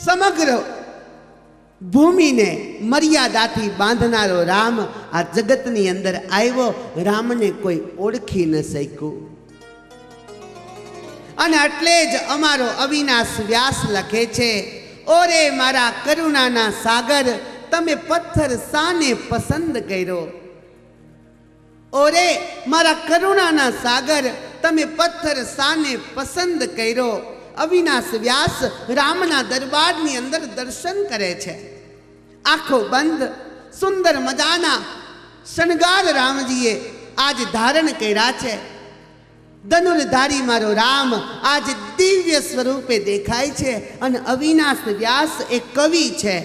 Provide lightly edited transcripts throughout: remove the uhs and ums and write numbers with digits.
સમગ્ર ભૂમિને મર્યાદાથી બાંધનારો રામ આ જગતની અંદર આવ્યો. રામને કોઈ ઓળખી ન શક્યું. અને એટલે જ અમારો અવિનાશ વ્યાસ લખે છે, ઓરે મારા કરુણાના સાગર, તમે પથ્થર શાને પસંદ કર્યો. ઓરે મારા કરુણાના સાગર, તમે પથ્થર શાને પસંદ કર્યો. અવિનાશ વ્યાસ રામના દરબારની અંદર દર્શન કરે છે. આંખો બંધ સુંદર મજાના શણગાર રામજીએ આજ ધારણ કર્યા છે. ધનુર્ધારી મારો રામ આજ દિવ્ય સ્વરૂપે દેખાય છે. અને અવિનાશ વ્યાસ એ કવિ છે.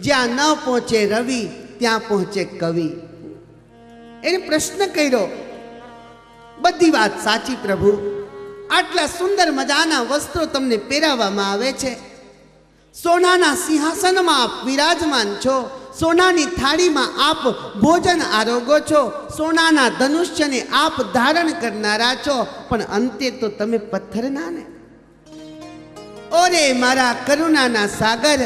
જ્યાં ન પહોંચે રવિ ત્યાં પહોંચે કવિ. એને પ્રશ્ન કર્યો, બધી વાત સાચી પ્રભુ, આટલા સુંદર મજાના વસ્ત્રો તમને પહેરાવવામાં આવે છે. સોનાના સિંહાસનમાં આપ વિરાજમાન છો. સોનાની થાળીમાં આપ ભોજન આરોગો છો. સોનાના ધનુષ્યને આપ ધારણ કરનારા છો. પણ અંતે તો તમે પથ્થરના ને. ઓરે મારા કરુણાના સાગર,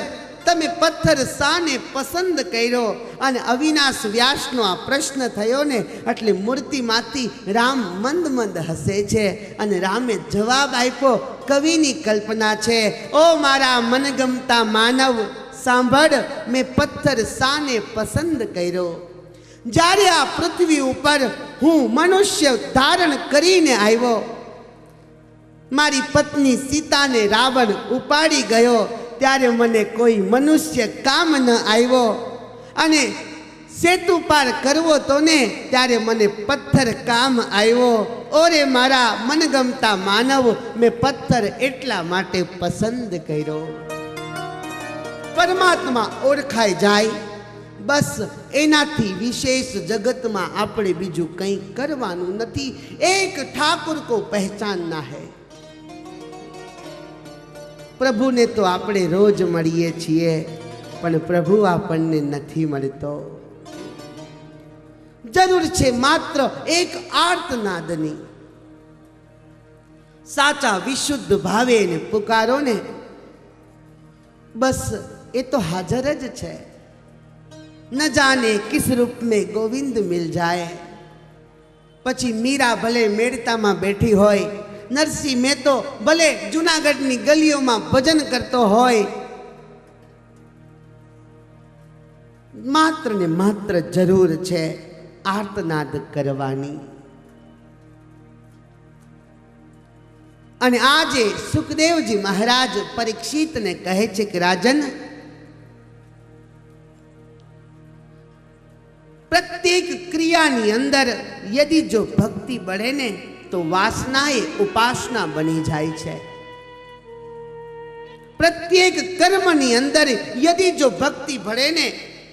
તમે પથ્થર શાને પસંદ કર્યો. અને અવિનાશ વ્યાસનો આ પ્રશ્ન થયો ને એટલે મૂર્તિમાંથી રામ મંદ મંદ હસે છે. અને રામે જવાબ આપ્યો, કવિની કલ્પના છે. ઓ મારા મનગમતા માનવ, સાંભળ, મેં પથ્થર શાને પસંદ કર્યો. જ્યારે આ પૃથ્વી ઉપર હું મનુષ્ય ધારણ કરીને આવ્યો, મારી પત્ની સીતાને રાવણ ઉપાડી ગયો, ત્યારે મને કોઈ મનુષ્ય કામ ન આવ્યો. અને સેતુ પાર કરવો તો ને ત્યારે મને પથ્થર કામ આવ્યો. ઓરે મારા મનગમતા માનવ, મેં પથ્થર એટલા માટે પસંદ કર્યો. પરમાત્મા ઓળખાઈ જાય, બસ એનાથી વિશેષ જગતમાં આપણે બીજું કંઈ કરવાનું નથી. એક ઠાकुर को पहचानना है. પ્રભુને તો આપણે રોજ મળીએ છીએ, પણ પ્રભુ આપણને નથી મળતો. જરૂર છે માત્ર એક આર્તનાદની. સાચા વિશુદ્ધ ભાવે એને પુકારો ને, બસ એ તો હાજર જ છે. ન જાને કિસ રૂપ में ગોવિંદ મિલ જાય. પછી મીરા ભલે મેળતામાં બેઠી હોય, નરસિંહ મહેતો ભલે જૂનાગઢની ગલીઓમાં ભજન કરતો હોય, માત્ર ને માત્ર જરૂર છે આર્તનાદ કરવાની. અને આજે સુખદેવજી મહારાજ પરીક્ષિતને કહે છે કે રાજન, प्रत्येक क्रियाની અંદર यदि जो भक्ति बढ़े ने तो वासना ए उपासना बनी जाए છે. प्रत्येक कर्मની અંદર यदि जो भक्ति बढ़े ने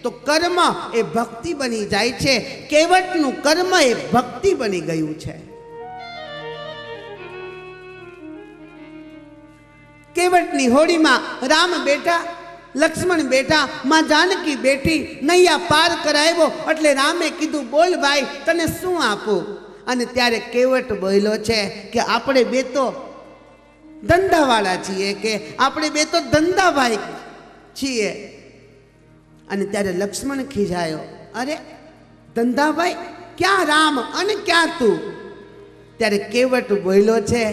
तो कर्म ए भक्ति बनी जाए છે. કેવટનું કર્મ એ ભક્તિ બની ગયું છે. કેવટની હોડીમાં રામ બેઠા, લક્ષ્મણ બેઠા, માં જાનકી બેઠી, નૈયા પાર કરાવ્યો એટલે રામે કીધું, બોલ ભાઈ તને શું આપું? અને ત્યારે કેવટ બોલ્યો છે કે આપણે બે તો ધંધાવાળા છીએ, કે આપણે બે તો ધંધાભાઈ છીએ. અને ત્યારે લક્ષ્મણ ખીજાયો, અરે ધંધાભાઈ, ક્યાં રામ અને ક્યાં તું? ત્યારે કેવટ બોલ્યો છે,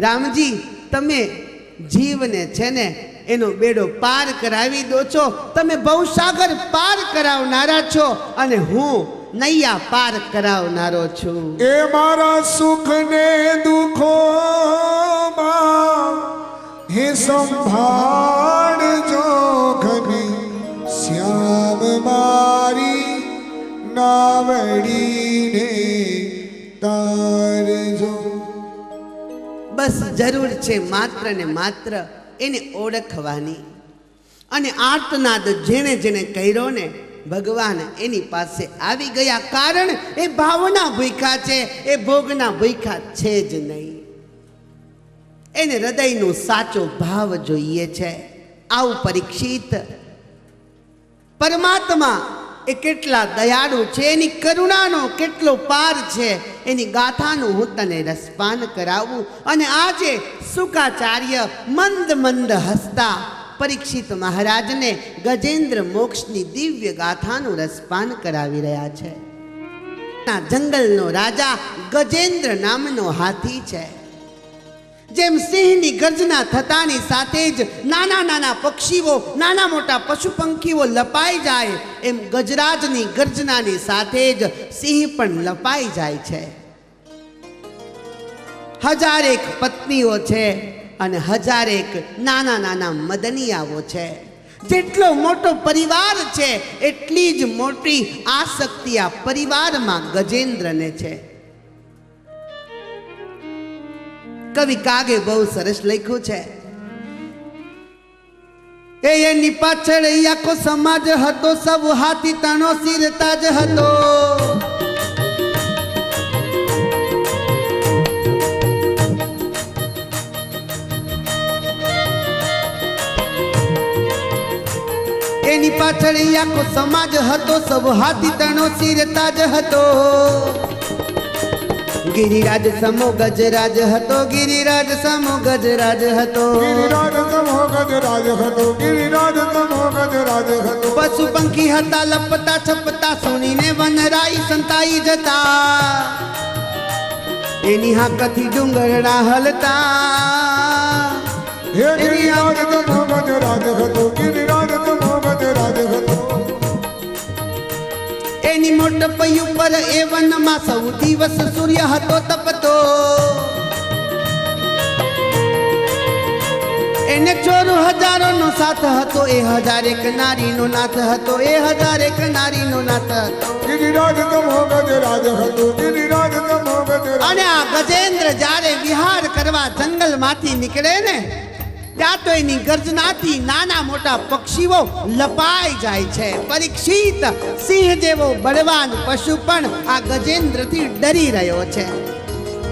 રામજી તમે જીવને છે ને એનો બેડો પાર કરાવી દો છો. તમે ભવસાગર પાર કરાવનારા છો અને હું નૈયા પાર કરાવનારો છું. એ મારા સુખ ને દુખો હે સંભાળજો ઘણી, શ્યામ મારી નાવડીને તારજો. બસ જરૂર છે માત્ર ને માત્ર એને ઓળખવાની. અને આર્તનાદ જેણે જેણે કર્યો ને ભગવાન એની પાસે આવી ગયા. કારણ એ ભાવના ભૂખ્યા છે, એ ભોગના ભૂખ્યા છે જ નહીં. એને હૃદયનો સાચો ભાવ જોઈએ છે. આવું પરીક્ષિત પરમાત્મા એ કેટલા દયાળુ છે, એની કરુણાનો કેટલો પાર છે, એની ગાથાનું હું તને રસપાન કરાવું. અને આજે શુકાચાર્ય મંદ મંદ હસતા પરીક્ષિત મહારાજને ગજેન્દ્ર મોક્ષની દિવ્ય ગાથાનું રસપાન કરાવી રહ્યા છે. જંગલનો રાજા ગજેન્દ્ર નામનો હાથી છે. જેમ સિંહની ગર્જના થતાની સાથે જ નાના નાના પક્ષીઓ, નાના મોટા પશુ પંખીઓ લપાઈ જાય, એમ ગજરાજની ગર્જનાની સાથે જ સિંહ પણ લપાઈ જાય છે. હજારેક પત્નીઓ છે અને હજારેક નાના નાના મદનિયાઓ છે. જેટલો મોટો પરિવાર છે એટલી જ મોટી આસક્તિ આ પરિવારમાં ગજેન્દ્રને છે. કવિ કાગે બહુ સરસ લખ્યું છે. એની પાછળ આખો સમાજ હતો, સૌ હાથી તણો સિરતા જ હતો. એની પાછળ આખો સમાજ હતો, સૌ હાથી તણો સિરતા જ હતો. ગિરિરાજ સમો ગજરાજ હતો, ગિરિરાજ સમો ગજરાજ હતો. ગિરિરાજ સમો ગજરાજ હતો, ગિરિરાજ સમો ગજરાજ હતો. પશુ પંખી હતા લપતા છપતા, સુણીને વનરાઈ સંતાઈ જતા. એની હાકથી ડુંગરડા હલતા. ગિરિરાજ સમો ગજરાજ હતો, ગિરિરાજ સમો ગજરાજ હતો. એની મોટપઈ ઉપર એ વનમાં સૌ દિવસ સૂર્ય હતો તપતો. એને ચોરો હજારોનો સાથ હતો, એ હજારેક નારીનો નાથ હતો, એ હજારેક નારીનો નાથ હતો. ગિરિરાજ સમો ગજરાજ હતો, ગિરિરાજ સમો ગજરાજ. અને આ ગજેન્દ્ર જ્યારે વિહાર કરવા જંગલમાંથી નીકળે ને, ત્યાં તો એની ગર્જનાથી નાના મોટા પક્ષીઓ લપાઈ જાય છે. પરીક્ષિત સિંહ જેવો બળવાન પશુ પણ આ ગજેન્દ્રથી ડરી રહ્યો છે.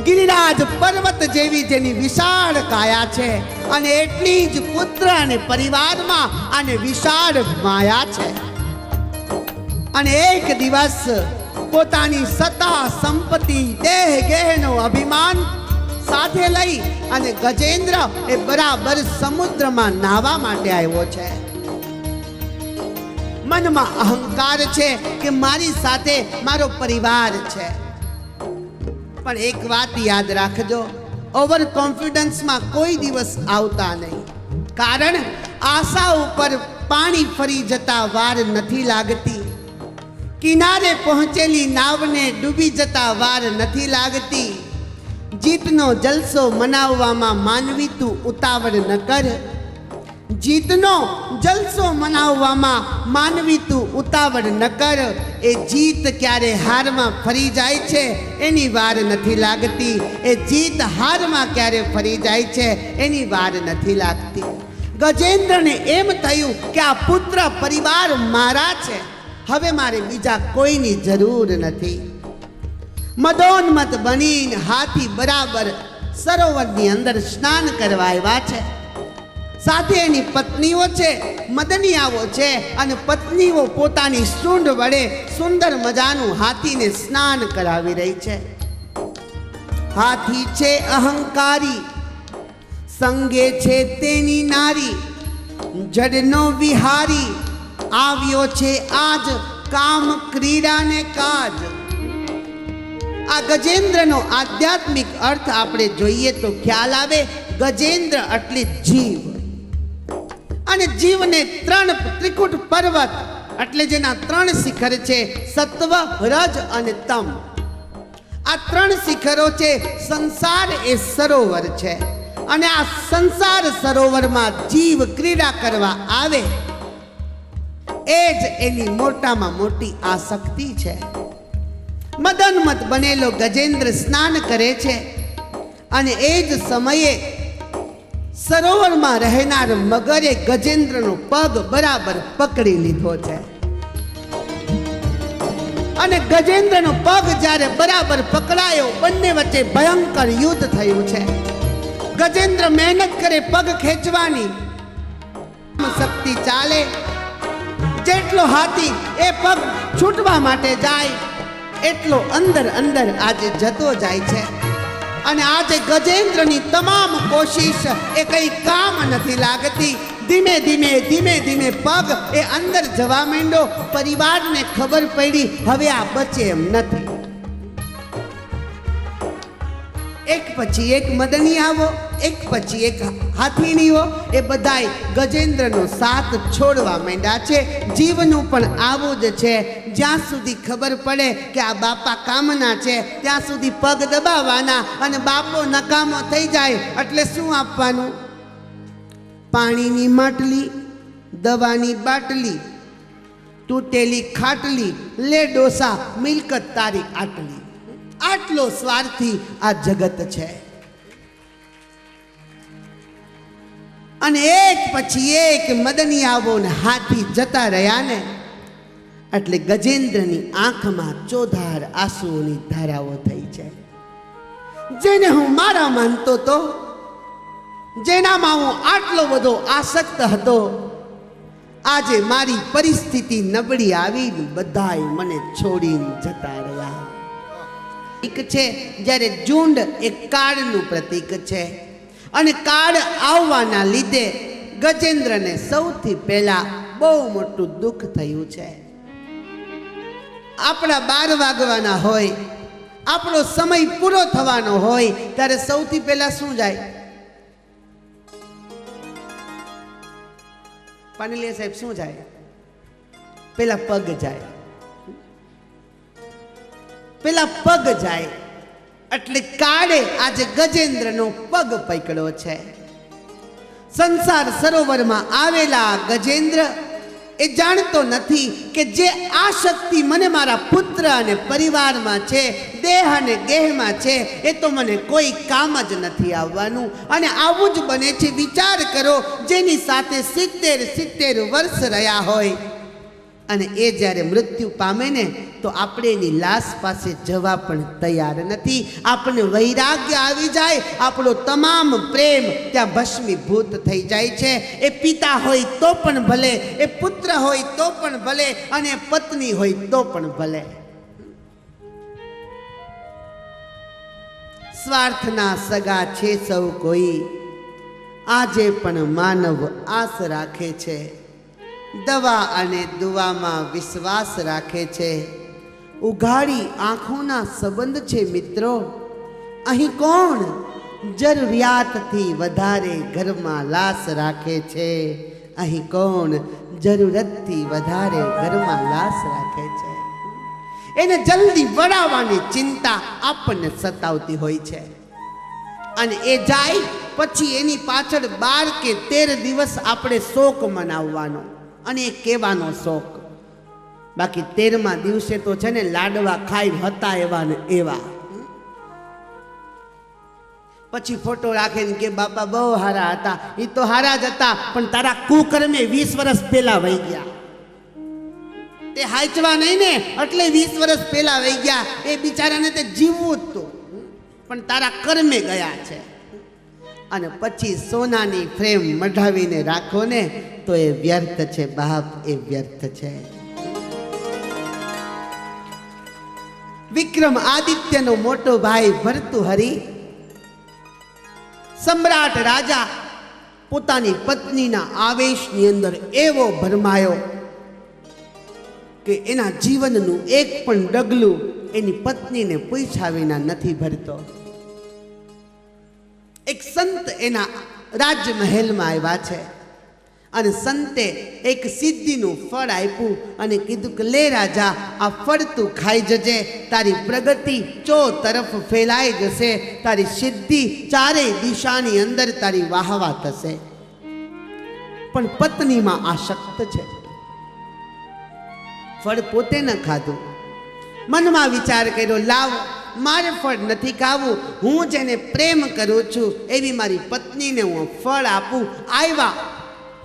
ગિરિરાજ પર્વત જેવી જેની વિશાળ કાયા છે, અને એટલી જ પુત્ર અને પરિવારમાં અને વિશાળ માયા છે. અને એક દિવસ પોતાની સત્તા સંપત્તિ દેહ ગેહનો અભિમાન સાથે લઈ અને ગજેન્દ્ર એ બરાબર સમુદ્રમાં નાહવા માટે આવ્યો છે. મનમાં અહંકાર છે કે મારી સાથે મારો પરિવાર છે. પણ એક વાત યાદ રાખજો, ઓવર કોન્ફિડન્સમાં કોઈ દિવસ આવતા નહીં. કારણ આશા ઉપર પાણી ફરી જતા વાર નથી લાગતી. કિનારે પહોંચેલી નાવને ડૂબી જતા વાર નથી લાગતી. જીતનો જલસો મનાવવામાં માનવી તું ઉતાવળ ન કર. જીતનો જલસો મનાવવામાં માનવી તું ઉતાવળ ન કર. એ જીત ક્યારે હારમાં ફરી જાય છે એની વાર નથી લાગતી. એ જીત હારમાં ક્યારે ફરી જાય છે એની વાર નથી લાગતી. ગજેન્દ્રને એમ થયું કે આ પુત્ર પરિવાર મારા છે, હવે મારે બીજા કોઈની જરૂર નથી. મદોન્મત બનીને હાથી બરાબર સરોવરની અંદર સ્નાન કરવા આવ્યા છે. સાથે એની પત્નીઓ છે, મદનિયાઓ છે, અને પત્નીઓ પોતાની સૂંઢ વડે સુંદર મજાનું હાથીને સ્નાન કરાવી રહી છે. હાથી છે અહંકારી, સંગે છે તેની નારી. જડનો વિહારી, આવ્યો છે આજ કામ ક્રીડાને કાજ. આ ગજેન્દ્રનો આધ્યાત્મિક અર્થ આપણે જોઈએ તો ખ્યાલ આવે. ગજેન્દ્ર એટલે જીવ, અને જીવને ત્રણ ત્રિકુટ પર્વત એટલે જેના ત્રણ શિખર છે, સત્વ, રજ અને તમ. આ ત્રણ શિખરો છે. સંસાર એ સરોવર છે, અને આ સંસાર સરોવરમાં જીવ ક્રીડા કરવા આવે એ જ એની મોટામાં મોટી આસક્તિ છે. મદનમત બનેલો ગજેન્દ્ર સ્નાન કરે છે, અને એ જ સમયે સરોવરમાં રહેનાર મગરે ગજેન્દ્રનો પગ બરાબર પકડી લીધો છે. અને ગજેન્દ્રનો પગ જ્યારે બરાબર પકડાયો, બંને વચ્ચે ભયંકર યુદ્ધ થયું છે. ગજેન્દ્ર મહેનત કરે પગ ખેંચવાની, શક્તિ ચાલે. જેટલો હાથી એ પગ છૂટવા માટે જાય એટલો અંદર અંદર આજે જતો જાય છે. અને આજે ગજેન્દ્રની તમામ કોશિશ એ કઈ કામ નથી લાગતી. ધીમે ધીમે ધીમે ધીમે પગ એ અંદર જવા માંડ્યો. પરિવારને ખબર પડી હવે આ બચે એમ નથી. એક પછી એક મદની આવો, એક પછી એક હાથીણીઓ, એ બધાય ગજેન્દ્રનો સાથ છોડવા માંડ્યા છે. જીવનું પણ આવું જ છે. જ્યાં સુધી ખબર પડે કે આ બાપા કામના છે ત્યાં સુધી પગ દબાવવાના, અને બાપો નકામો થઈ જાય એટલે શું આપવાનું? પાણીની માટલી, દવાની બાટલી, તૂટેલી ખાટલી, લે ડોસા, મિલકત તારી આટલી. આટલો સ્વાર્થી આ જગત છે. અને એક પછી એક મદનિયાઓ ને હાથી જતા રહ્યા ને એટલે ગજેન્દ્રની આંખમાં ચોધાર આંસુઓની ધારાઓ થઈ છે. જેને હું મારા માનતો તો, જેનામાં હું આટલો બધો આસક્ત હતો, આજે મારી પરિસ્થિતિ નબળી આવી, બધાય મને છોડીને જતા રહ્યા. એક છે જ્યારે ઝુંડ એ કાળનું પ્રતીક છે, અને કાળ આવવાના લીધે ગજેન્દ્રને સૌથી પહેલા બહુ મોટું દુઃખ થયું છે. આપણા 12 વાગવાના હોય, આપણો સમય પૂરો થવાનો હોય ત્યારે સૌથી પહેલા શું જાય? પાનીલિયા સાહેબ શું જાય? પેલા પગ જાય. પેલા પગ જાય. એટલે કાળે આજે ગજેન્દ્રનો પગ પકડ્યો છે. સંસાર સરોવરમાં આવેલા ગજેન્દ્ર એ જાણતો નથી કે જે આ શક્તિ મને મારા પુત્ર અને પરિવારમાં છે, દેહ અને ગેહમાં છે, એ તો મને કોઈ કામ જ નથી આવવાનું. અને આવું જ બને છે. વિચાર કરો, જેની સાથે 70 વર્ષ રહ્યા હોય અને એ જ્યારે મૃત્યુ પામે ને તો આપણે એની લાશ પાસે જવા પણ તૈયાર નથી. આપણને વૈરાગ્ય આવી જાય, આપણો તમામ પ્રેમ ત્યાં ભસ્મીભૂત થઈ જાય છે. એ પિતા હોય તો પણ ભલે, એ પુત્ર હોય તો પણ ભલે, અને પત્ની હોય તો પણ ભલે. સ્વાર્થના સગા છે સૌ કોઈ, આજે પણ માનવ આસ રાખે છે. દવા અને દુવામાં વિશ્વાસ રાખે છે. ઉઘાડી આંખોના સંબંધ છે મિત્રો. અહીં કોણ જરૂરિયાતથી વધારે ઘરમાં લાશ રાખે છે? અહીં કોણ જરૂરતથી વધારે ઘરમાં લાશ રાખે છે? એને જલ્દી વળાવવાની ચિંતા આપણને સતાવતી હોય છે. અને એ જાય પછી એની પાછળ 12 કે 13 દિવસ આપણે શોક મનાવવાનો, અને એ કહેવાનો શોક. બાકી 13મા દિવસે તો છે ને લાડવા ખાઈ હતા એવા ને એવા. પછી ફોટો રાખીને કે બાપા બહુ હારા હતા. એ તો હારા જ હતા, પણ તારા કુકર્મે 20 વર્ષ પહેલા વહી ગયા. તે હાચવા નહીં ને એટલે 20 વર્ષ પહેલા વહી ગયા. એ બિચારાને તે જીવવું જ તો, પણ તારા કર્મે ગયા છે. અને પછી સોનાની ફ્રેમ મઢાવીને રાખો ને તો એ વ્યર્થ છે બાપ, એ વ્યર્થ છે. વિક્રમ આદિત્યનો મોટો ભાઈ ભર્તુહરિ, સમ્રાટ રાજા, પોતાની પત્નીના આવેશની અંદર એવો ભરમાયો કે એના જીવનનું એક પણ ડગલું એની પત્નીને પૂછ્યા વિના નથી ભરતો. એક સંત એના રાજમહેલમાં આવ્યા છે, અને સંતે એક સિદ્ધિનું ફળ આપ્યું અને કીધું કે લે રાજા, આ ફળ તું ખાઈ જજે, તારી પ્રગતિ ચો તરફ ફેલાઈ જશે, તારી સિદ્ધિ ચારેય દિશાની અંદર તારી વાહવા થશે. પણ પત્નીમાં આસક્ત છે. ફળ પોતે ન ખાધું. મનમાં વિચાર કર્યો, લાવ મારે ફળ નથી ખાવું, હું જેને પ્રેમ કરું છું એવી મારી પત્નીને હું ફળ આપું. આવ્યા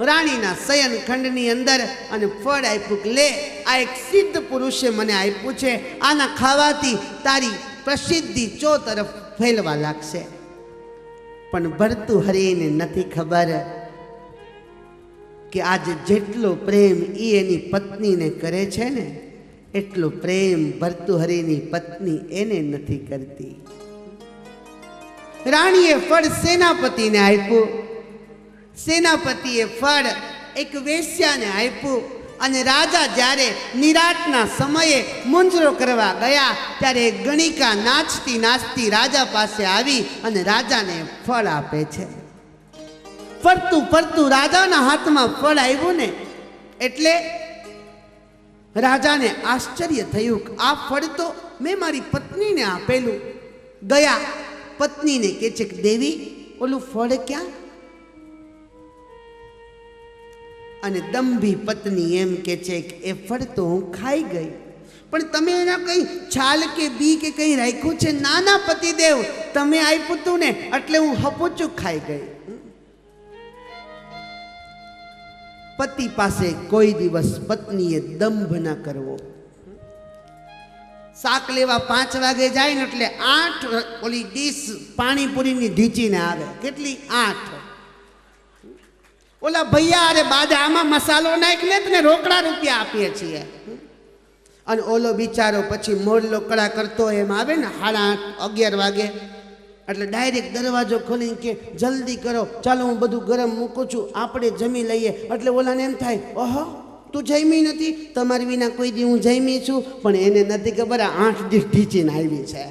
રાણીના શયન ખંડની અંદર અને ફળ આપ્યું કે લે, આ એક સિદ્ધ પુરુષે મને આપ્યું છે, આના ખાવાથી તારી પ્રસિદ્ધિ ચો તરફ ફેલવા લાગશે. પણ ભર્તુહરિને નથી ખબર કે આજે જેટલો પ્રેમ એ એની પત્નીને કરે છે ને, એટલો પ્રેમ ભર્તુહરિની પત્ની એને નથી કરતી. રાણીએ ફળ સેનાપતિને આપ્યું સેનાપતિએ ફળ એક વેશ્યાને આપ્યું અને રાજા જ્યારે નિરાંતના સમયે મુંજરો કરવા ગયા ત્યારે ગણિકા નાચતી નાચતી રાજા પાસે આવી અને રાજાને ફળ આપે છે. ફરતું ફરતું રાજાના હાથમાં ફળ આવ્યું ને એટલે રાજાને આશ્ચર્ય થયું કે આ ફળ તો મેં મારી પત્નીને આપેલું. ગયા પત્નીને કહે છે કે દેવી ઓલું ફળ ક્યાં? અને દંભી પત્ની એમ કે છે કે એ ફળ તો હું ખાઈ ગઈ, પણ તમે એના કંઈ છાલ કે બી કે કંઈ રાખ્યું છે? નાના પતિદેવ, તમે આપ્યું તું ને એટલે હું હપોચું ખાઈ ગઈ. પતિ પાસે કોઈ દિવસ પત્નીએ દંભ ન કરવો. શાક લેવા 5 વાગે જાય ને એટલે 8 ઓલી ડીશ પાણીપુરીની ઢીચીને આવે. કેટલી? 8. ઓલા ભૈયા અરે બાદા આમાં મસાલો નાખ લે ને રોકડા રૂપિયા આપીએ છીએ. અને ઓલો બિચારો પછી મોરલો કડા કરતો એમ આવે ને 8:30 11 વાગે એટલે ડાયરેક્ટ દરવાજો ખોલીને કે જલ્દી કરો, ચાલો હું બધું ગરમ મૂકું છું, આપણે જમી લઈએ. એટલે ઓલાને એમ થાય ઓહો તું જમી નથી, તમારી વિના કોઈ દી હું જમી છું. પણ એને નથી ખબર 8 ડીશ ઢીચીને આવી છે.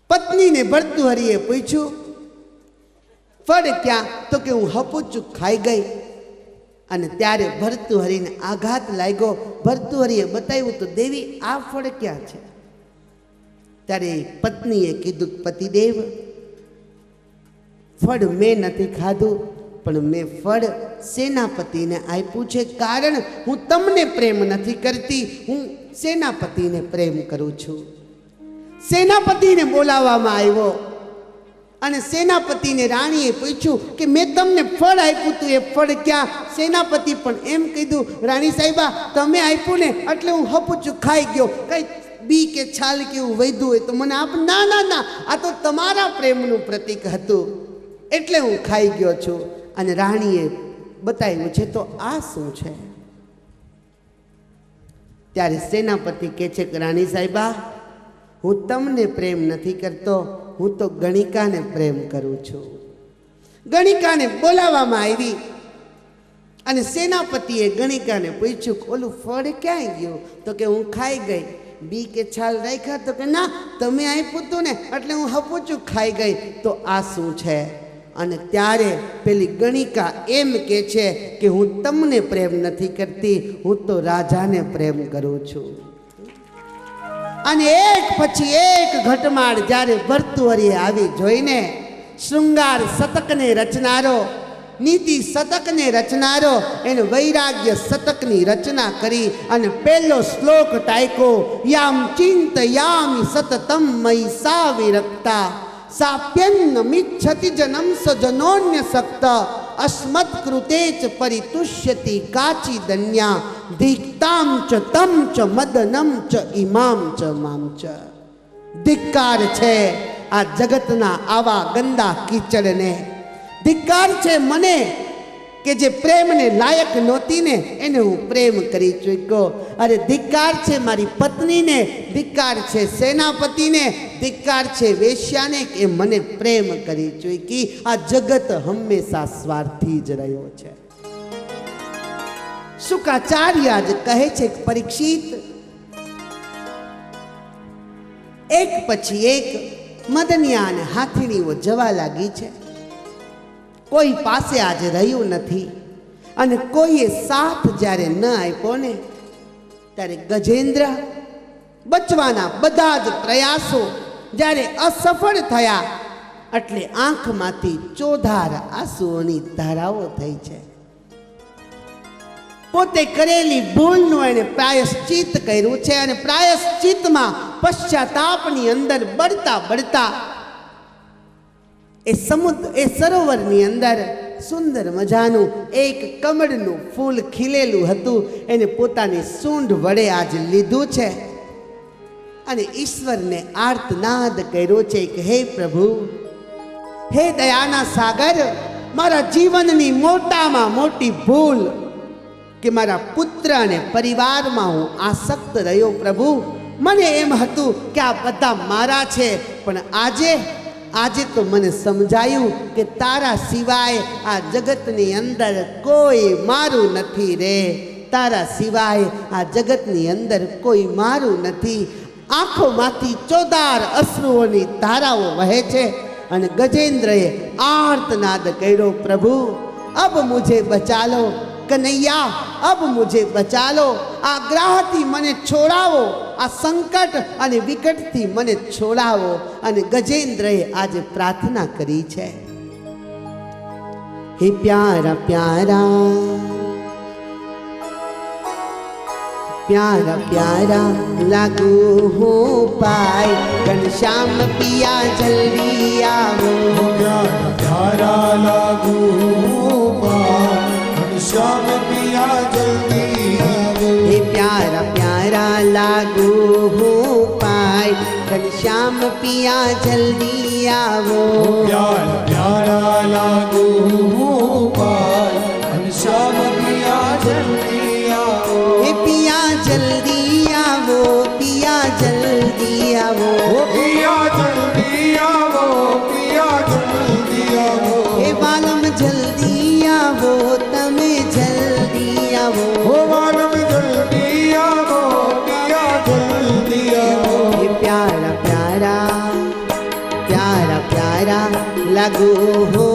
પત્નીને ભર્તૃહરિએ પૂછ્યું ફળ ક્યાં? તો કે હું હપુચું ખાઈ ગઈ. અને ત્યારે ભર્તૃહરિને આઘાત લાગ્યો. ભર્તૃહરિએ બતાવ્યું તો દેવી આ ફળ ક્યાં છે? ત્યારે પત્નીએ કીધું પતિદેવ ફળ મેં નથી ખાધું, પણ મેં ફળ સેનાપતિને આપ્યું છે. કારણ હું તમને પ્રેમ નથી કરતી, હું સેનાપતિને પ્રેમ કરું છું. સેનાપતિને બોલાવવામાં આવ્યો અને સેનાપતિને રાણીએ પૂછ્યું કે મેં તમને ફળ આપ્યું તું, એ ફળ ક્યાં? સેનાપતિ પણ એમ કીધું રાણી સાહેબા તમે આપ્યું ને એટલે હું હપુચું ખાઈ ગયો, કઈ બી કે છાલ કે એવું વૈધું હોય તો મને આપ. ના ના ના, આ તો તમારા પ્રેમનું પ્રતીક હતું એટલે હું ખાઈ ગયો છું. અને રાણીએ બતાવ્યું છે તો આ શું છે? ત્યારે સેનાપતિ કહે છે કે રાણી સાહેબા હું તમને પ્રેમ નથી કરતો, હું તો ગણિકાને પ્રેમ કરું છું. ગણિકાને બોલાવવામાં આવી અને સેનાપતિએ ગણિકાને પૂછ્યું ઓલું ફળ ક્યાંય ગયું? તો કે હું ખાઈ ગઈ. બી કે છાલ રાખ્યા? તો કે ના તમે આપ્યું તું ને એટલે હું હપુચું ખાઈ ગઈ. તો આ શું છે? અને ત્યારે પેલી ગણિકા એમ કે છે કે હું તમને પ્રેમ નથી કરતી, હું તો રાજાને પ્રેમ કરું છું. અને એક પછી એક ઘટમાળ જ્યારે ભર્તૃહરિએ આવી જોઈને શૃંગાર શતકને રચનારો, નીતિ શતકને રચનારો એને વૈરાગ્ય શતકની રચના કરી અને પહેલો શ્લોક ટાંક્યો યામ ચિંતયામિ સતતમ મયી સા વિરક્તા સાપ્યન્ન મિચ્છતિ જનમ સજનોન્ય સક્ત અસ્મત કૃતે ચ પરિતુષ્યતિ કાચી દન્યા ધિક્તામ ચ તમ ચ મદનમ ચ ઇમામ ચ મામ ચ. ધિક્કાર છે આ જગતના આવા ગંદા કીચડને, ધિક્કાર છે મને કે જે પ્રેમને લાયક નહોતી ને એને હું પ્રેમ કરી ચૂક્યો. અરે ધિક્કાર છે મારી પત્નીને, ધિક્કાર છે સેનાપતિને, ધિક્કાર છે વેશ્યાને કે મને પ્રેમ કરી ચૂકી. આ જગત હંમેશા સ્વાર્થી જ રહ્યો છે. શુક્રાચાર્ય જ કહે છે કે પરીક્ષિત એક પછી એક મદનિયા અને હાથીણીઓ જવા લાગી છે. કોઈ પાસે આજે રહ્યું નથી અને કોઈએ સાથ જ્યારે ન આપ્યો ને ત્યારે ગજેન્દ્ર બચવાના બધા જ પ્રયાસો જ્યારે અસફળ થયા એટલે આંખમાંથી ચોધાર આંસુઓની ધારાઓ થઈ છે. પોતે કરેલી ભૂલનું એને પ્રાયશ્ચિત કર્યું છે અને પ્રાયશ્ચિતમાં પશ્ચાતાપની અંદર બળતા બળતા એ સરોવરની અંદર સુંદર મજાનું એક કમળનું ફૂલ ખીલેલું હતું, એને પોતાની સૂંઢ વડે આજ લીધું છે અને ઈશ્વરને આર્તનાદ કર્યો છે કે હે પ્રભુ, હે દયાના સાગર, મારા જીવનની મોટામાં મોટી ભૂલ કે મારા પુત્ર અને પરિવારમાં હું આસક્ત રહ્યો. પ્રભુ, મને એમ હતું કે આ બધા મારા છે, પણ આજે આજે તો મને સમજાયું કે તારા સિવાય આ જગતની અંદર કોઈ મારું નથી રે, તારા સિવાય આ જગતની અંદર કોઈ મારું નથી. આંખોમાંથી ચોદાર અશ્રુઓની ધારાઓ વહે છે અને ગજેન્દ્રએ આર્તનાદ કર્યો, પ્રભુ અબ મુझे बचा लो, કનૈયા અબ મુझे બચા લો, આ ગ્રહથી મને છોડાવો, આ સંકટ અને વિકટથી મને છોડાવો. અને ગજેન્દ્રએ આજે પ્રાર્થના કરી છે, હે પ્યારા પ્યારા प्यारा प्यारा लागू हो पाए, घनश्याम पिया जल्दी आओ. प्यारा प्यारा लागू हो पाए, घनश्याम पिया जल्दी आओ. हे प्यारा प्यारा लागू हो पाए, घनश्याम पिया जल्दी आओ. प्यारा प्यारा लागू हो पाए, घनश्याम पिया जल्दी आओ. हे पिया जल्दी आओ, पिया जल्दी आओ. पिया जल्दी आओ, पिया जल्दी आओ. हे बालम जल्दी आओ, तमे जल्दी आओ. हो मालम जल्दी आओ, पिया जल्दी आओ. हे प्यारा प्यारा प्यारा प्यारा लागू हो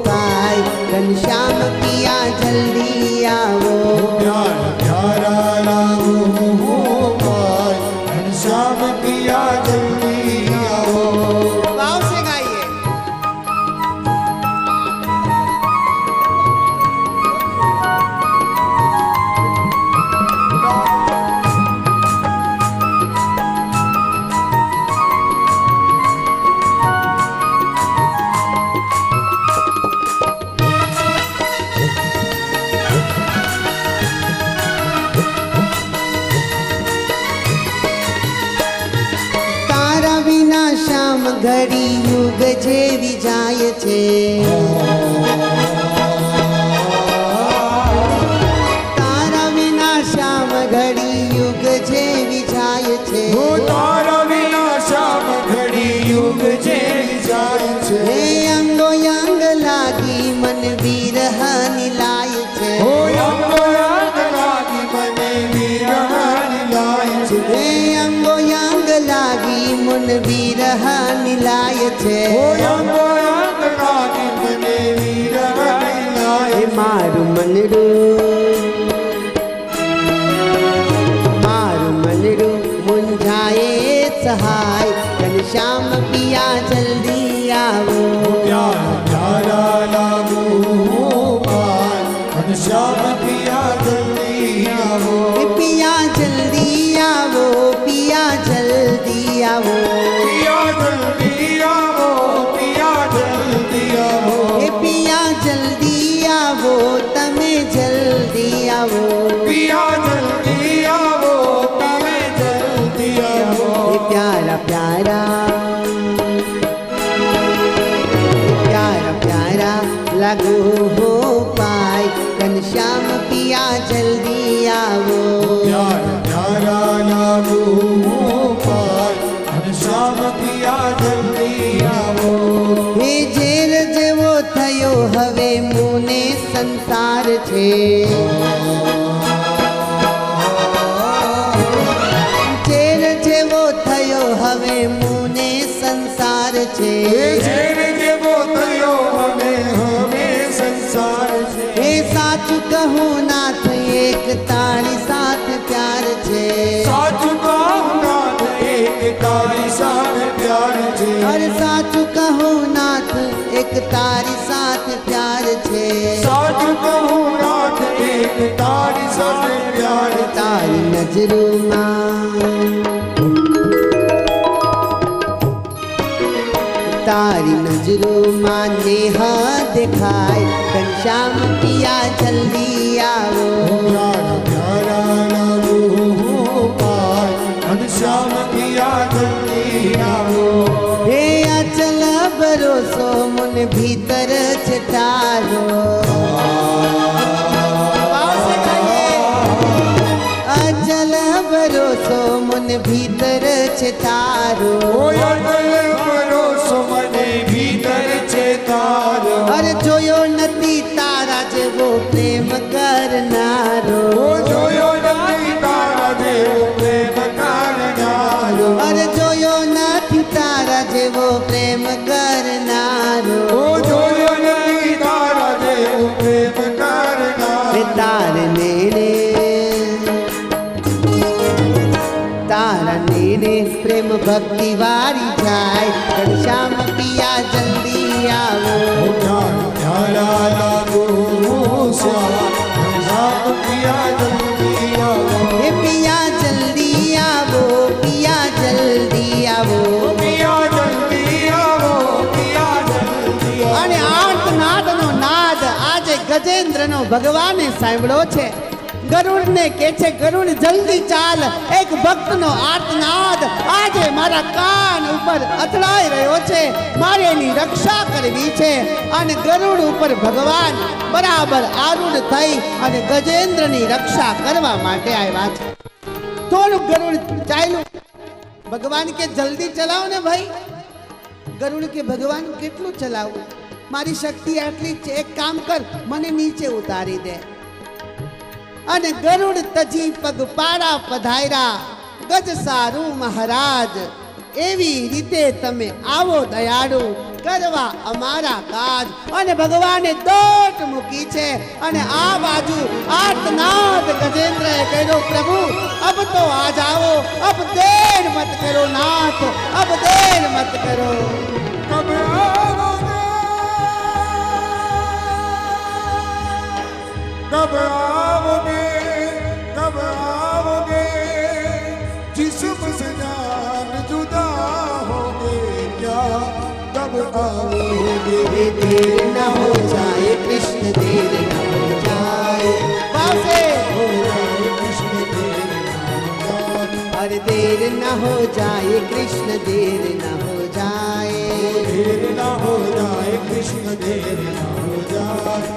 पाए, घनश्याम पिया जल्दी आओ. प्यारा प्यारा लागू हो पाए, घनश्याम पिया जल्दी आओ. भाव से गाइए. તારા વિના શામ ઘડી યુગ જેવી જાય છે, તારા વિના શામ ઘડી યુગ જેવી જાય છે. हो तारा विना श्याम घड़ी युग जेवी जाय छे. હે અંગો અંગ લાગી મન વિરહની લાય છે. हो अंगो अंग लागी मने वीरहानी लाय छे. હે અંગો અંગ લાગી મન વિરહની લાય છે. हो अंगो अंग लागी मने वीरहानी लाय હે छे. મારું મનડું મારું મનડું મુંજાએ સહાય, ઘનશ્યામ પિયા જલ્દી આવો. प्यारा प्यारा लागू हो पाए, घनश्याम पिया जल्दी आओ. હે પિયા જલ્દી આવો, પિયા જલ્દી આવો. पिया जल्दी आओ, पिया जल्दी आओ. હે પિયા જલ્દી આવો, તમે જલ્દી આવો. पिया जल्दी आओ, तमे जल्दी आओ. હે પ્યારા પ્યારા प्यारा प्यारा लागू हो पाए, घनश्याम पिया जल्दी आओ. प्यारा प्यारा लागू हो पाए, घनश्याम पिया जल्दी आओ. હે ઝેર જેવો થયો હવે મુને સંસાર છે, ઝેર જેવો થયો હવે મુને સંસાર છે. जेर जेवो थयो हमे हमे संसार छे. હે સાચું કહું નાથ એક તારી સાથ પ્યાર છે. साचु कहूं नाथ एक तारी साथ प्यार छे. અરે સાચું કહું નાથ એક તારી સાથ પ્યાર છે. साचु कहूं नाथ एक तारी साथ प्यार छे. તારી નજરોમાં તારી નજરોમાં નેહા દેખાય, ઘનશ્યામ પિયા જલ્દી આવો. प्यारा प्यारा लागू हो पाए, घनश्याम पिया जल्दी आओ. હે અચલ ભરોસો મુન ભીતર છે તારો. અચલ ભરોસો મુન ભીતર છે તારો. ओ अटल भरोसो मने भी मारा नेने प्रेम भक्ति वारी जाए घनश्याम पिया जल्दी आओ प्यारा लागो घनश्याम पिया जल्दी आओ हे पिया जल्दी आवो पिया जल्दी आवो पिया जल्दी आओ पिया जल्दी आओ અને આર્તનાદનો નાદ આજે ગજેન્દ્રનો ભગવાને સાંભળ્યો છે ગરુડને કે છે ગરુડ જલ્દી ચાલ એક ભક્તનો આર્તનાદ આજે મારા કાન ઉપર અથડાઈ રહ્યો છે મારે એની રક્ષા કરવી છે અને ગરુડ ઉપર ભગવાન બરાબર આરૂઢ થઈ અને ગજેન્દ્રની રક્ષા કરવા માટે આવ્યા છે થોડું ગરુડ ચાલ્યું ભગવાન કે જલ્દી ચલાવો ને ભાઈ ગરુડ કે ભગવાન કેટલું ચલાવું મારી શક્તિ આટલી જ છે એક કામ કર મને નીચે ઉતારી દે અને ગરુડ તજી પગપાળા પધાર્યા ગજ સારું મહારાજ એવી રીતે તમે આવો દયાળુ કરવા અમારા કાજ અને ભગવાને દોટ મૂકી છે અને આ બાજુ આર્તનાદ ગજેન્દ્રએ કહ્યું પ્રભુ અબ તો આ જાઓ અબ દેર મત કરો નાથ અબ દેર મત કરો कब आओगे कब आओगे कब आओगे जिस्म से जान जुदा होगे क्या कब आओगे देर न हो जाए कृष्ण देर न हो जाए वासे हो जाए कृष्ण देर ना हो जाए अरे देर न हो जाए कृष्ण देर न हो जाए देर ना हो जाए कृष्ण देर ना हो जाए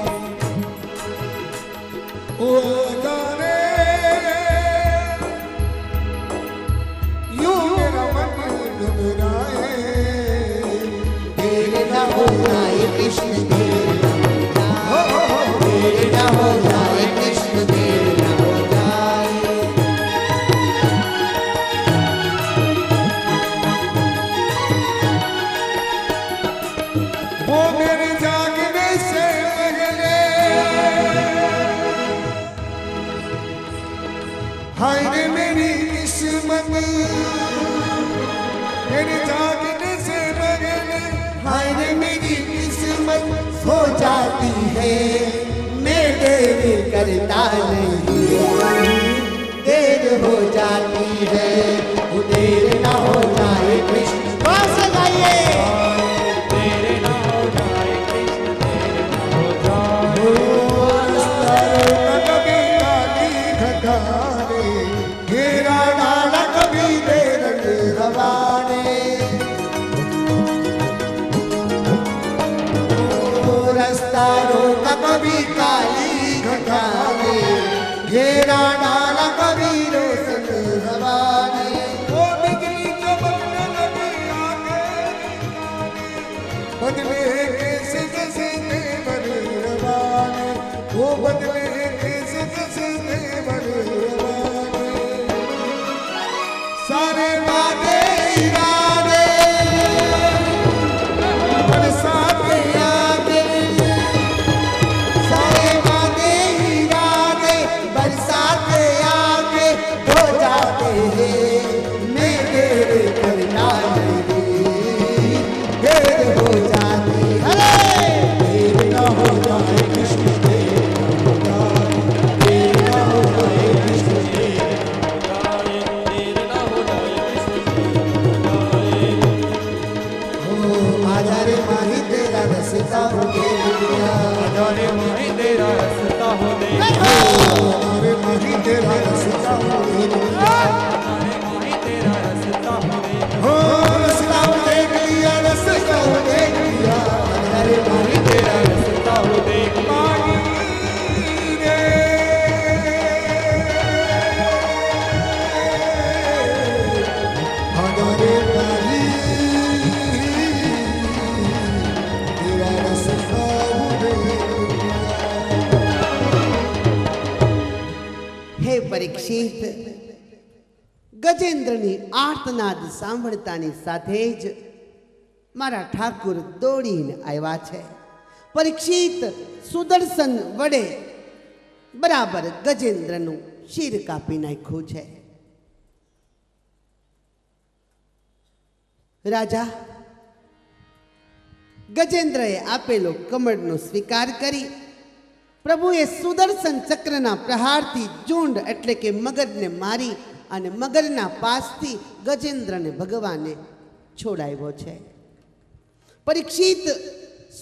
ओ गाने यूं मेरा मन घबराए देर न हो जाए कृष्ण देर न हो जाए देर न हो जाए कृष्ण देर न हो जाए वो मेरे जागने से पहले हाय रे मेरी किस्मत मेरे जागने से पहले हाय रे मेरी किस्मत हो जाती है मैं देर करता नहीं देर हो जाती है वो देर न हो जाए कृष्ण पास गाइए कभी काली घटाने घेरा डाला कभी देर रवाने रास्ता रोका कभी काली घटाने घेरा डाला कभी रोशन रवाने वो बिजली चमकने लगी आगे बदले कैसे जैसे देवर रवाने वो बदले कैसे जैसे देवर रवाने सारे वादे इरादे बरसाते आगे सारे वादे इरादे बरसाते आगे हो जाते हैं मैं देर करना नहीं देर हो जाती है देर ना हो जाए कृष्ण देर ना हो जाए देर ना हो जाए कृष्ण देर हो आजा रे माही तेरा रसता हो गया हमारे माही तेरा रास्ता हो दे हो रास्ता हो देख लिया रास्ता हो देख लिया हमारे माही तेरा रास्ता हो देख माही रे हमारे माही तेरा रास्ता हो देख હે પરીક્ષિત ગજેન્દ્રની આર્તનાદ સાંભળતાની સાથે જ મારા ઠાકુર દોડીને આવ્યા છે પરીક્ષિત સુદર્શન વડે बराबर गजेन्द्रનું શિર કાપી નાખ્યું છે. રાજા ગજેન્દ્રએ આપેલો કમળનો સ્વીકાર કરી પ્રભુએ સુદર્શન ચક્રના પ્રહારથી ઝુંડ એટલે કે મગરને મારી અને મગરના પાસથી ગજેન્દ્રને ભગવાને છોડાવ્યો છે. પરીક્ષિત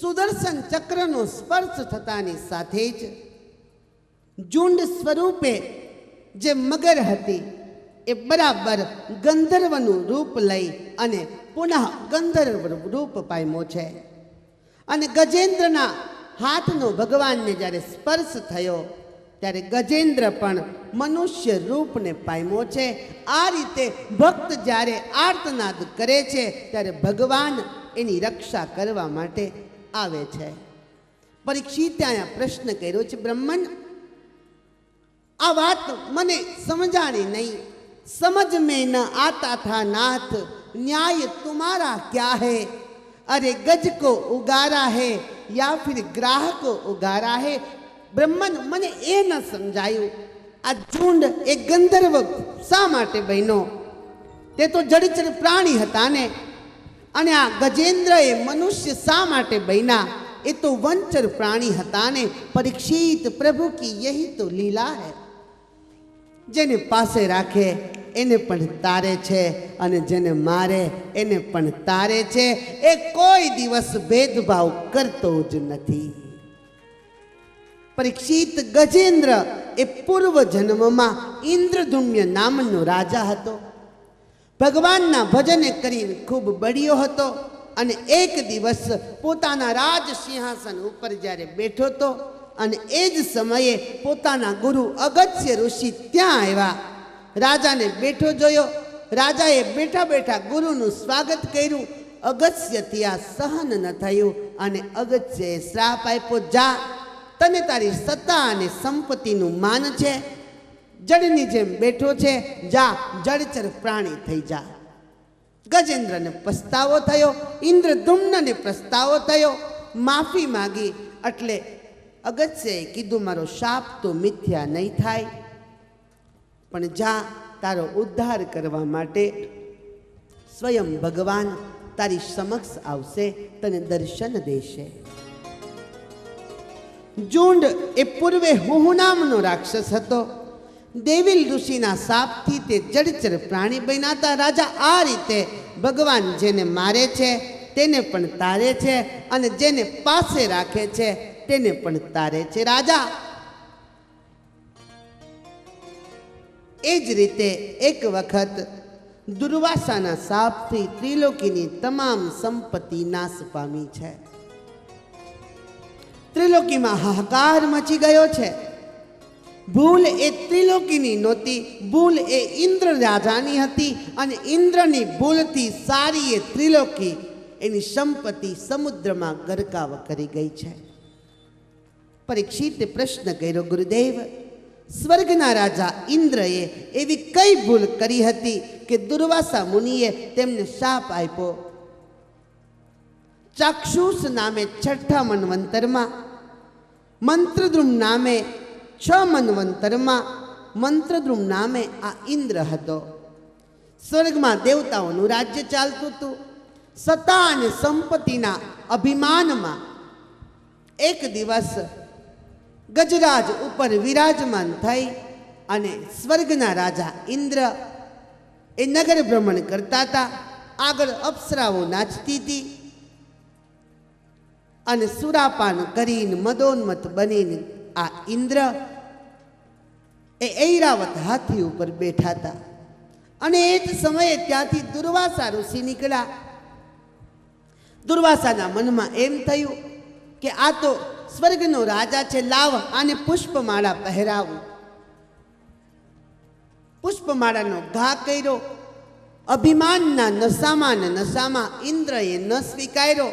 સુદર્શન ચક્રનો સ્પર્શ થતાની સાથે જ ઝુંડ સ્વરૂપે જે મગર હતી એ બરાબર ગંધર્વનું રૂપ લઈ અને પુનઃ ગંધર્વ રૂપ પામ્યો છે. અને ગજેન્દ્રના હાથનો ભગવાનને જ્યારે સ્પર્શ થયો ત્યારે ગજેન્દ્ર પણ મનુષ્ય રૂપને પામ્યો છે. આ રીતે ભક્ત જ્યારે આર્તનાદ કરે છે ત્યારે ભગવાન એની રક્ષા કરવા માટે આવે છે. પરીક્ષિતે અહીંયા પ્રશ્ન કર્યો છે, બ્રહ્મન આ વાત મને સમજાણી નહીં. समझ में न आता था नाथ, न्याय तुम्हारा क्या है? अरे गज को उगारा है या फिर ग्राह को उगारा है? બ્રહ્મન મને એ ન સમજાયું આ ઝુંડ એ ગંધર્વ શા માટે બન્યો? તે તો જળચર પ્રાણી હતા ને. અને આ ગજેન્દ્ર એ મનુષ્ય શા માટે બન્યા? એ તો વંચર પ્રાણી હતા ને. પરીક્ષિત પ્રભુ કી યહી તો લીલા હૈ. જેને પાસે રાખે એને પણ તારે છે અને જેને મારે એને પણ તારે છે. એ કોઈ દિવસ ભેદભાવ કરતો જ નથી. પરીક્ષિત ગજેન્દ્ર એ પૂર્વ જન્મમાં ઇન્દ્રદુમ્ય નામનો રાજા હતો. ભગવાનના ભજને કરીને ખૂબ બળ્યો હતો અને એક દિવસ પોતાના રાજ સિંહાસન ઉપર જ્યારે બેઠો હતો અને એ જ સમયે પોતાના ગુરુ અગસ્ત્ય ઋષિ ત્યાં આવ્યા. રાજાને બેઠો જોયો. રાજાએ બેઠા બેઠા ગુરુનું સ્વાગત કર્યું. અગસ્ત્યથી આ સહન ન થયું અને અગસ્ત્યએ શ્રાપ આપ્યો, જા, તને તારી સત્તા અને સંપત્તિનું માન છે, જળની જેમ બેઠો છે, જા જળચર પ્રાણી થઈ જા. ગજેન્દ્રને પસ્તાવો થયો, ઇન્દ્રદુમ્નને પસ્તાવો થયો, માફી માગી. એટલે અગસ્ત્યએ કીધું, મારો શાપ તો મિથ્યા નહીં થાય, પણ જા, તારો ઉદ્ધાર કરવા માટે સ્વયં ભગવાન તારી સમક્ષ આવશે, તને દર્શન દેશે. ઝુંડ એ પૂર્વે હુહુ નામનો રાક્ષસ હતો. દેવિલ ઋષિના શાપથી તે જળચર પ્રાણી બન્યા હતા. રાજા આ રીતે ભગવાન જેને મારે છે તેને પણ તારે છે અને જેને પાસે રાખે છે તેને પણ તારે છે. રાજા એ જ રીતે એક વખત દુર્વાસાના શાપથી ત્રિલોકીની તમામ સંપત્તિ નાશ પામી છે. ત્રિલોકીમાં હાહાકાર મચી ગયો છે. ભૂલ એ ત્રિલોકીની નહોતી, ભૂલ એ ઇન્દ્ર રાજાની હતી અને ઇન્દ્રની ભૂલથી સારી એ ત્રિલોકી એની સંપત્તિ સમુદ્રમાં ગરકાવ કરી ગઈ છે. પરીક્ષિતે પ્રશ્ન કર્યો, ગુરુદેવ, સ્વર્ગના રાજા ઇન્દ્રએ એવી કઈ ભૂલ કરી હતી કે દુર્વાસા મુનિએ તેમને શાપ આપ્યો? ચાક્ષુષ નામે 6ઠા મન્વંતરમાં, મંત્રદ્રુમ નામે 6 મન્વંતરમાં, મંત્રદ્રુમ નામે આ ઇન્દ્ર હતો. સ્વર્ગમાં દેવતાઓનું રાજ્ય ચાલતું હતું. સત્તા અને સંપત્તિના અભિમાનમાં એક દિવસ ગજરાજ ઉપર વિરાજમાન થઈ અને સ્વર્ગના રાજા ઇન્દ્ર એ નગર ભ્રમણ કરતા હતા. આગળ અપ્સરાઓ નાચતી હતી અને સુરાપાન કરીને મદોન્મત બનીને આ ઇન્દ્ર એ ઐરાવત હાથી ઉપર બેઠા હતા. અને એ જ સમયે ત્યાંથી દુર્વાસા ઋષિ નીકળ્યા. દુર્વાસાના મનમાં એમ થયું કે આ તો સ્વર્ગનો રાજા છે, લાવ આને પુષ્પમાળા પહેરાવું. પુષ્પમાળાનો ઘા કર્યો. અભિમાનના નશામાં ઇન્દ્રએ ન સ્વીકાર્યો